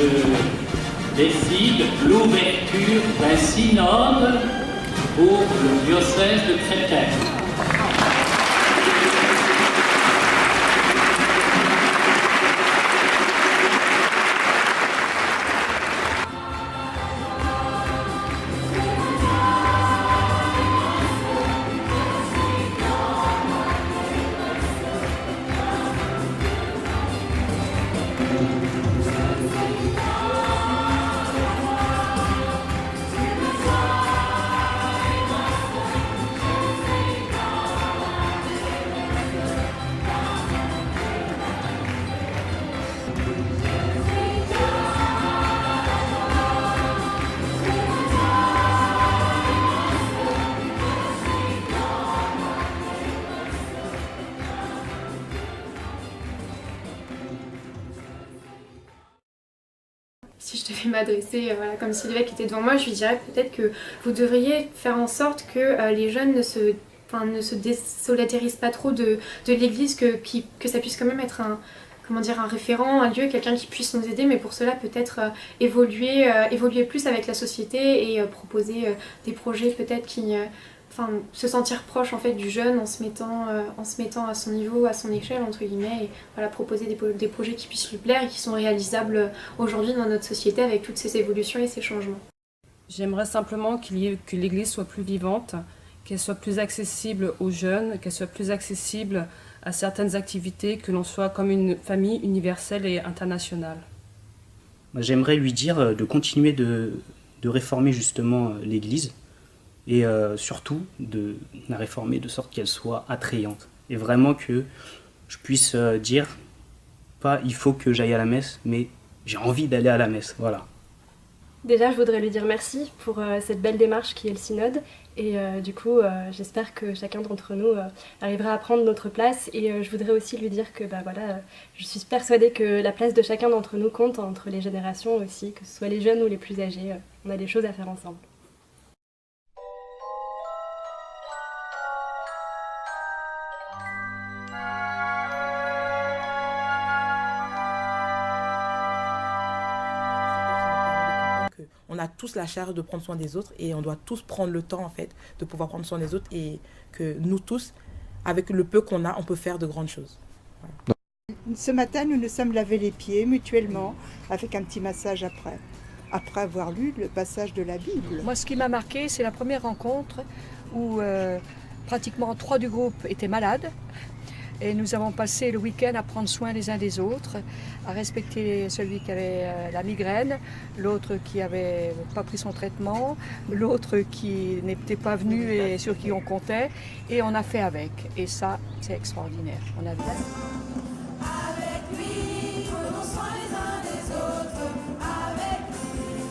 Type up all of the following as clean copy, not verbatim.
je décide l'ouverture d'un synode pour le diocèse de Créteil. Si je devais m'adresser comme si l'évêque était devant moi, je lui dirais peut-être que vous devriez faire en sorte que les jeunes ne se désolidarisent pas trop de l'église, que ça puisse quand même être un référent, un lieu, quelqu'un qui puisse nous aider, mais pour cela peut-être évoluer plus avec la société et proposer des projets peut-être qui... se sentir proche en fait du jeune en se mettant à son niveau, à son échelle entre guillemets, et voilà, proposer des projets qui puissent lui plaire et qui sont réalisables aujourd'hui dans notre société avec toutes ces évolutions et ces changements. J'aimerais simplement que l'Église soit plus vivante, qu'elle soit plus accessible aux jeunes, qu'elle soit plus accessible à certaines activités, que l'on soit comme une famille universelle et internationale. J'aimerais lui dire de continuer de réformer justement l'Église, et surtout de la réformer de sorte qu'elle soit attrayante. Et vraiment que je puisse dire, pas il faut que j'aille à la messe, mais j'ai envie d'aller à la messe, voilà. Déjà, je voudrais lui dire merci pour cette belle démarche qui est le synode. Et du coup, j'espère que chacun d'entre nous arrivera à prendre notre place. Et je voudrais aussi lui dire que je suis persuadée que la place de chacun d'entre nous compte entre les générations aussi, que ce soit les jeunes ou les plus âgés. On a des choses à faire ensemble. On a tous la charge de prendre soin des autres et on doit tous prendre le temps en fait de pouvoir prendre soin des autres, et que nous tous, avec le peu qu'on a, on peut faire de grandes choses. Voilà. Ce matin, nous nous sommes lavés les pieds mutuellement avec un petit massage après avoir lu le passage de la Bible. Moi, ce qui m'a marqué, c'est la première rencontre où pratiquement 3 du groupe étaient malades. Et nous avons passé le week-end à prendre soin les uns des autres, à respecter celui qui avait la migraine, l'autre qui n'avait pas pris son traitement, l'autre qui n'était pas venu et sur qui on comptait. Et on a fait avec. Et ça, c'est extraordinaire. On a vu. Avec lui, prenons soin les uns des autres. Avec lui,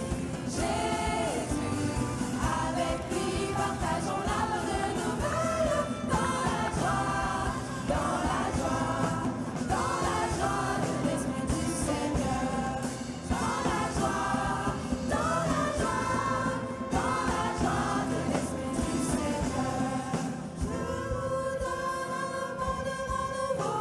Jésus. Avec lui, partageons la bonne nouvelle. Dans la joie, dans la joie de l'Esprit du Seigneur. Dans la joie, dans la joie, dans la joie de l'Esprit du Seigneur. Je vous donne un monde nouveau.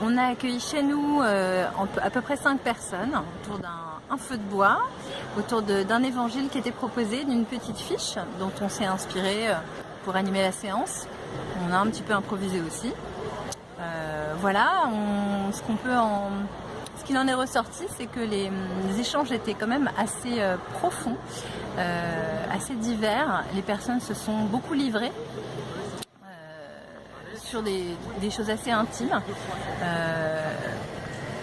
On a accueilli chez nous à peu près 5 personnes autour d'un feu de bois, autour d'un évangile qui était proposé, d'une petite fiche dont on s'est inspiré pour animer la séance. On a un petit peu improvisé aussi. Voilà, ce qu'il en est ressorti, c'est que les échanges étaient quand même assez profonds, assez divers. Les personnes se sont beaucoup livrées sur des choses assez intimes.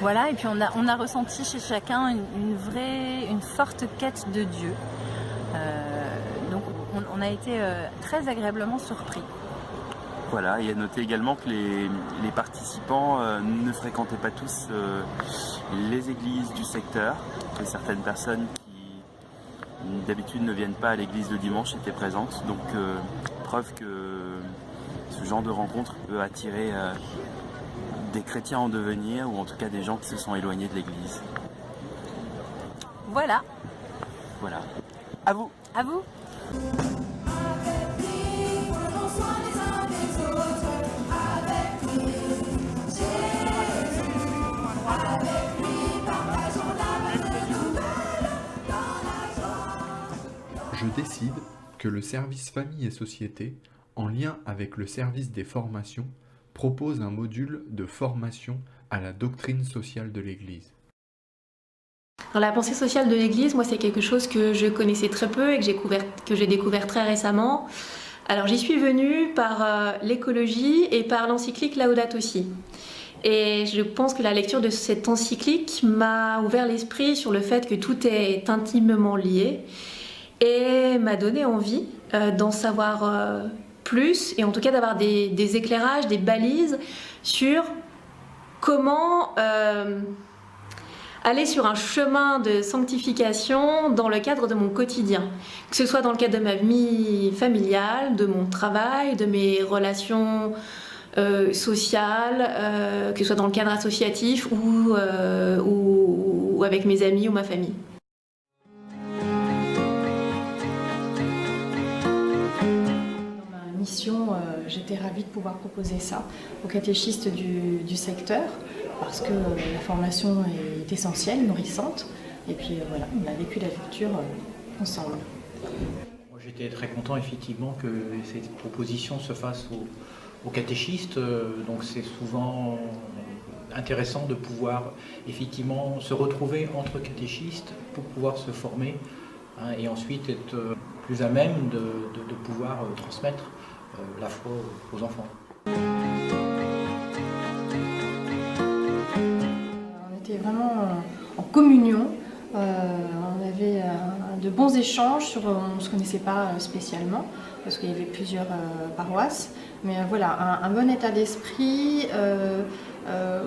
Voilà, et puis on a ressenti chez chacun une forte quête de Dieu. Donc on a été très agréablement surpris. Voilà, et à noter également que les participants ne fréquentaient pas tous les églises du secteur, que certaines personnes qui d'habitude ne viennent pas à l'église le dimanche étaient présentes, donc preuve que ce genre de rencontre peut attirer des chrétiens en devenir, ou en tout cas des gens qui se sont éloignés de l'église. Voilà. Voilà. À vous. À vous. Je décide que le service famille et société, en lien avec le service des formations, propose un module de formation à la doctrine sociale de l'Église. Dans la pensée sociale de l'Église, moi c'est quelque chose que je connaissais très peu et que j'ai découvert très récemment. Alors j'y suis venue par l'écologie et par l'encyclique Laudato Si. Et je pense que la lecture de cette encyclique m'a ouvert l'esprit sur le fait que tout est intimement lié et m'a donné envie d'en savoir plus, et en tout cas d'avoir des éclairages, des balises sur comment aller sur un chemin de sanctification dans le cadre de mon quotidien, que ce soit dans le cadre de ma vie familiale, de mon travail, de mes relations sociales, que ce soit dans le cadre associatif ou avec mes amis ou ma famille. J'étais ravie de pouvoir proposer ça aux catéchistes du secteur, parce que la formation est essentielle, nourrissante, et puis voilà, on a vécu la lecture ensemble. J'étais très content effectivement que cette proposition se fasse aux catéchistes, donc c'est souvent intéressant de pouvoir effectivement se retrouver entre catéchistes pour pouvoir se former, hein, et ensuite être plus à même de pouvoir transmettre la foi aux enfants. On était vraiment en communion, on avait de bons échanges, on ne se connaissait pas spécialement parce qu'il y avait plusieurs paroisses, mais voilà, un bon état d'esprit.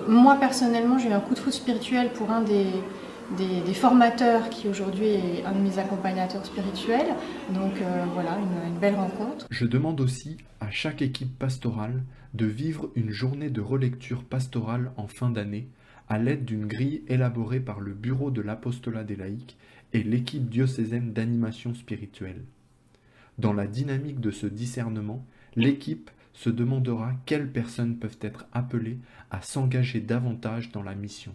Moi personnellement j'ai eu un coup de foudre spirituel pour un des formateurs qui aujourd'hui est un de mes accompagnateurs spirituels. Donc voilà, une belle rencontre. Je demande aussi à chaque équipe pastorale de vivre une journée de relecture pastorale en fin d'année à l'aide d'une grille élaborée par le Bureau de l'Apostolat des laïcs et l'équipe diocésaine d'animation spirituelle. Dans la dynamique de ce discernement, l'équipe se demandera quelles personnes peuvent être appelées à s'engager davantage dans la mission.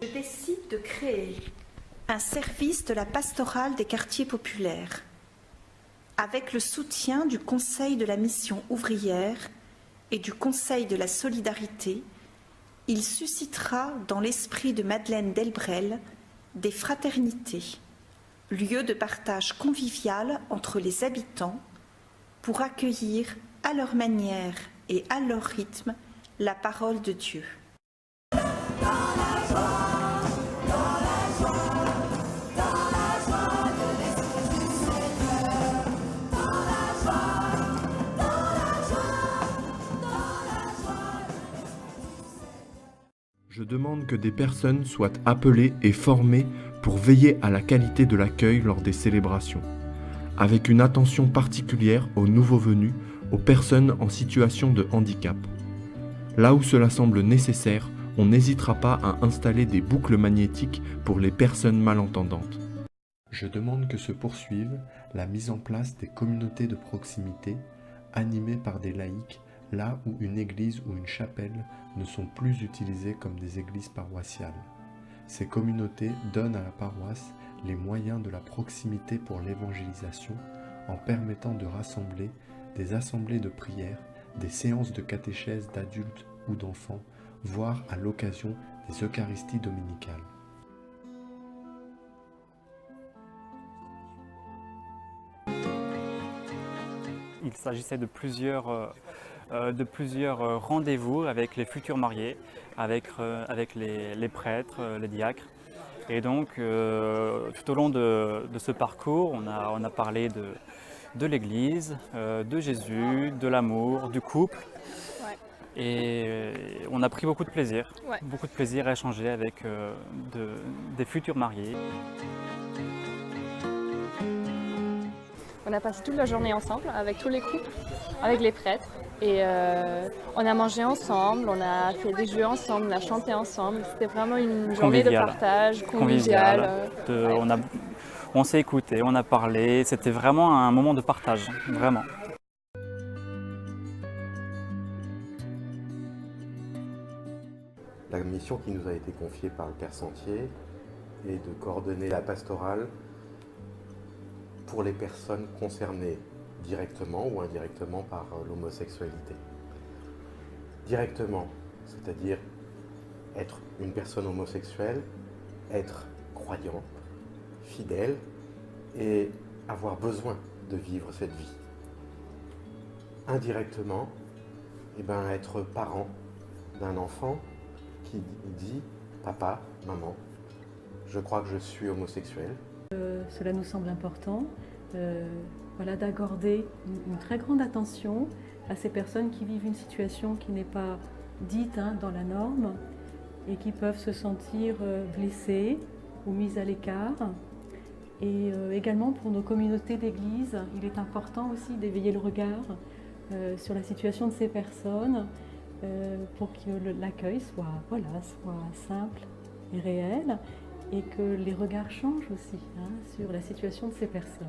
Je décide de créer un service de la pastorale des quartiers populaires avec le soutien du Conseil de la mission ouvrière et du Conseil de la solidarité. Il suscitera dans l'esprit de Madeleine Delbrel des fraternités, lieux de partage convivial entre les habitants pour accueillir à leur manière et à leur rythme la parole de Dieu. que des personnes soient appelées et formées pour veiller à la qualité de l'accueil lors des célébrations, avec une attention particulière aux nouveaux venus, aux personnes en situation de handicap. Là où cela semble nécessaire, on n'hésitera pas à installer des boucles magnétiques pour les personnes malentendantes. Je demande que se poursuive la mise en place des communautés de proximité, animées par des laïcs, là où une église ou une chapelle ne sont plus utilisées comme des églises paroissiales. Ces communautés donnent à la paroisse les moyens de la proximité pour l'évangélisation en permettant de rassembler des assemblées de prière, des séances de catéchèse d'adultes ou d'enfants, voire à l'occasion des Eucharisties dominicales. Il s'agissait de plusieurs rendez-vous avec les futurs mariés, avec les prêtres, les diacres. Et donc, tout au long de ce parcours, on a parlé de l'Église, de Jésus, de l'amour, du couple. Ouais. Et on a pris beaucoup de plaisir à échanger avec des futurs mariés. On a passé toute la journée ensemble avec tous les couples, avec les prêtres. Et on a mangé ensemble, on a fait des jeux ensemble, on a chanté ensemble. C'était vraiment une journée de partage, conviviale. On s'est écouté, on a parlé. C'était vraiment un moment de partage, vraiment. La mission qui nous a été confiée par le Père Sentier est de coordonner la pastorale pour les personnes concernées directement ou indirectement par l'homosexualité. Directement, c'est-à-dire être une personne homosexuelle, être croyant, fidèle et avoir besoin de vivre cette vie. Indirectement, être parent d'un enfant qui dit « Papa, maman, je crois que je suis homosexuel ». Cela nous semble important d'accorder une très grande attention à ces personnes qui vivent une situation qui n'est pas dite dans la norme et qui peuvent se sentir blessées ou mises à l'écart. Et également pour nos communautés d'église, il est important aussi d'éveiller le regard sur la situation de ces personnes pour que l'accueil soit simple et réel et que les regards changent aussi sur la situation de ces personnes.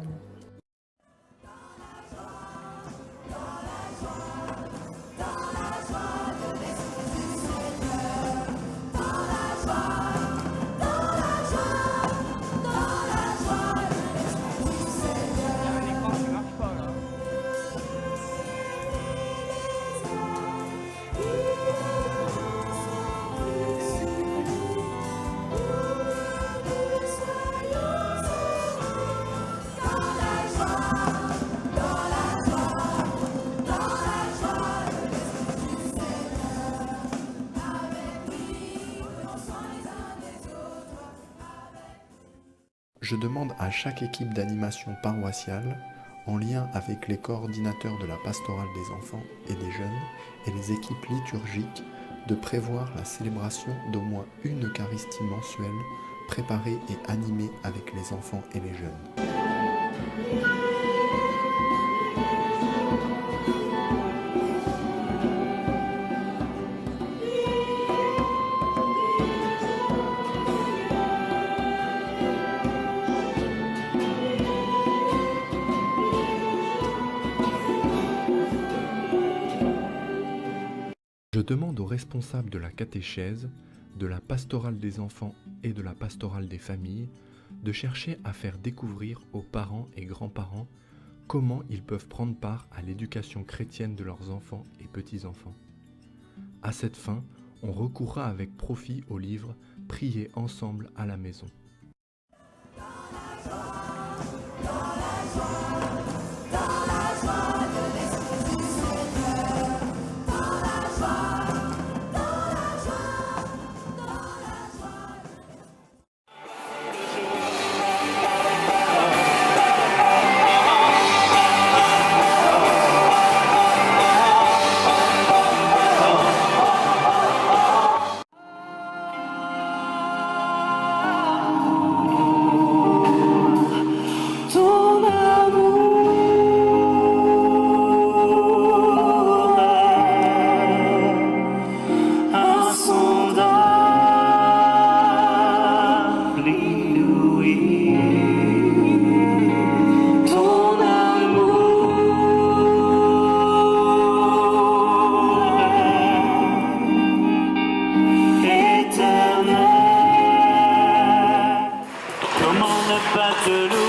Je demande à chaque équipe d'animation paroissiale, en lien avec les coordinateurs de la pastorale des enfants et des jeunes et les équipes liturgiques, de prévoir la célébration d'au moins une Eucharistie mensuelle préparée et animée avec les enfants et les jeunes. Je demande aux responsables de la catéchèse, de la pastorale des enfants et de la pastorale des familles de chercher à faire découvrir aux parents et grands-parents comment ils peuvent prendre part à l'éducation chrétienne de leurs enfants et petits-enfants. À cette fin, on recourra avec profit au livre « Prier ensemble à la maison ». Batelou.